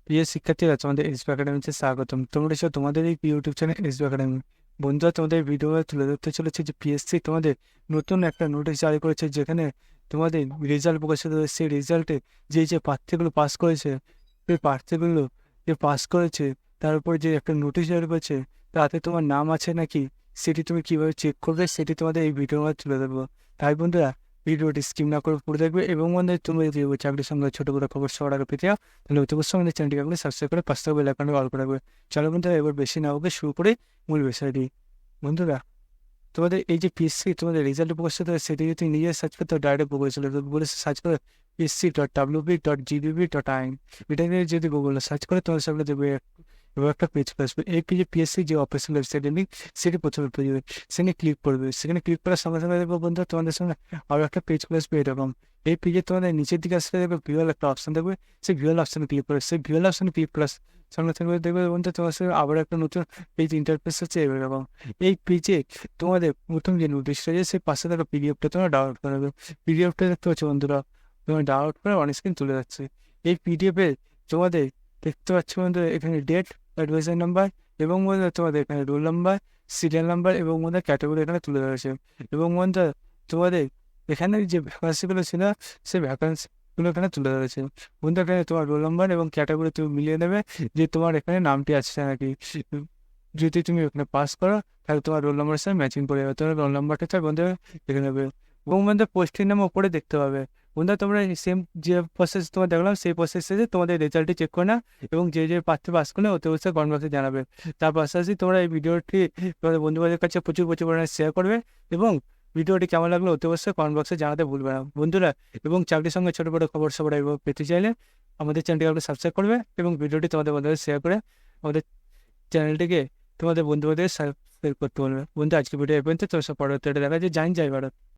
প্রিয় শিক্ষার্থীরা, তোমাদের এসবি একাডেমিতে স্বাগতম। তোমরা এসো তোমাদের এই ইউটিউব চ্যানেল এসবি একাডেমি। বন্ধুরা, তোমাদের ভিডিও তুলে ধরতে চলেছে যে পিএসসি তোমাদের নতুন একটা নোটিশ জারি করেছে, যেখানে তোমাদের রেজাল্ট প্রকাশিত হয়েছে। সেই রেজাল্টে যে প্রার্থীগুলো পাস করেছে, সেই প্রার্থীগুলো যে পাস করেছে তার উপর যে একটা নোটিশ জারি করেছে, তাতে তোমার নাম আছে নাকি সেটি তুমি কিভাবে চেক করবে সেটি তোমাদের এই ভিডিওর মধ্যে তুলে ধরবো। তাই বন্ধুরা, ভিডিওটি স্কিপ না করে পুরো দেখবে। এবং বন্ধুরা, তুমি যদি চাকরির সঙ্গে ছোট বড় খবর সবার আগে পেতে চাও, তাহলে অতি অবশ্যই আমাদের চ্যানেলটিকে আপনি সাবস্ক্রাইব করে পাঁচটা বেল আইকনটি অল করে রাখবে। চলো বন্ধুরা, এবার বেশি না হোক, শুরু করে মূল বিষয়টি। বন্ধুরা, তোমাদের এই যে পিএসসি তোমাদের রেজাল্ট প্রকাশিত হয়, সেটি যদি তুমি নিজে সার্চ করতে ডাইরেক্ট গুগল চলে যাবে। গুগলে সার্চ করে psc.wp.gbb.in, এটা নিয়ে যদি গুগলে সার্চ করে তোমার সামনে দেবে এবং একটা পেজ আসবে। এই পেজে পিএসসি যে অফিসিয়াল ওয়েবসাইটের লিঙ্ক, সেটি প্রথমে পেয়ে যাবে। সেখানে ক্লিক করবে। সেখানে ক্লিক করার সঙ্গে সঙ্গে দেখবো বন্ধুরা, তোমাদের সামনে আরও একটা পেজ চলে আসবে এরকম। এই পেজে তোমাদের নিচের দিকে আসলে দেখবে ভিউয়াল একটা অপশন দেখবে। সেই ভিউয়াল অপশনে ক্লিক করে, সেই ভিউয়াল অপশনে ক্লিক করার সঙ্গে সঙ্গে দেখবে বন্ধুরা, তোমার সাথে আবার একটা নতুন পেজ ইন্টারফেস হচ্ছে এরকম। এই পেজে তোমাদের প্রথম যে নোটিশটা আছে, সেই পাশে থাকা পিডিএফটা তোমরা ডাউনলোড করে নেবে। পিডিএফটা দেখতে পাচ্ছ বন্ধুরা, তোমার ডাউনলোড করে অন স্ক্রিন তুলে যাচ্ছে। এই পিডিএফে তোমাদের দেখতে পাচ্ছ বন্ধুরা, এখানে ডেট, অ্যাডভাইজার নাম্বার এবং বন্ধুরা তোমাদের এখানে রোল নাম্বার, সিরিয়াল নাম্বার এবং বন্ধুরা ক্যাটাগরি এখানে তুলে ধরেছে। এবং বন্ধুরা, তোমাদের এখানে যে ভ্যাকান্সিগুলো ছিল, সেই ভ্যাকান্সিগুলো এখানে তুলে ধরেছে। বন্ধুরা, এখানে তোমার রোল নাম্বার এবং ক্যাটাগরি তুমি মিলিয়ে নেবে যে তোমার এখানে নামটি আসছে নাকি। যদি তুমি ওখানে পাস করো, তাহলে তোমার রোল নাম্বারের সাথে ম্যাচিং করে যাবে। তোমার রোল নাম্বারটা চাই বন্ধুরা দেখে নেবে। এবং বন্ধুরা, পোস্টের নাম ওপরে দেখতে পাবে। বন্ধুরা, তোমরা সেম যে প্রসেস তোমার দেখলাম, সেই প্রসেসে তোমাদের রেজাল্টটি চেক করে না এবং যে প্রার্থী পাস করলে অতি অবশ্যই কমেন্ট বক্সে জানাবে। তার পাশাপাশি তোমরা এই ভিডিওটি তোমাদের বন্ধুবান্ধবের কাছে প্রচুর প্রচুর পরিমাণে শেয়ার করবে এবং ভিডিওটি কেমন লাগলো অতি অবশ্যই কমেন্ট বক্সে জানাতে ভুলবে না বন্ধুরা। এবং চাকরির সঙ্গে ছোটো বড়ো খবর সবার আগে পেতে চাইলে আমাদের চ্যানেলটিকে আপনি সাবস্ক্রাইব করবে এবং ভিডিওটি তোমাদের বন্ধুদের শেয়ার করে আমাদের চ্যানেলটিকে তোমাদের বন্ধুবান্ধবের সাবস্ক্রাইব করতে বলবে। বন্ধু, আজকে ভিডিও এই পর্যন্ত। তোর সব পরবর্তী দেখা যায়। জানি জয় ভারত।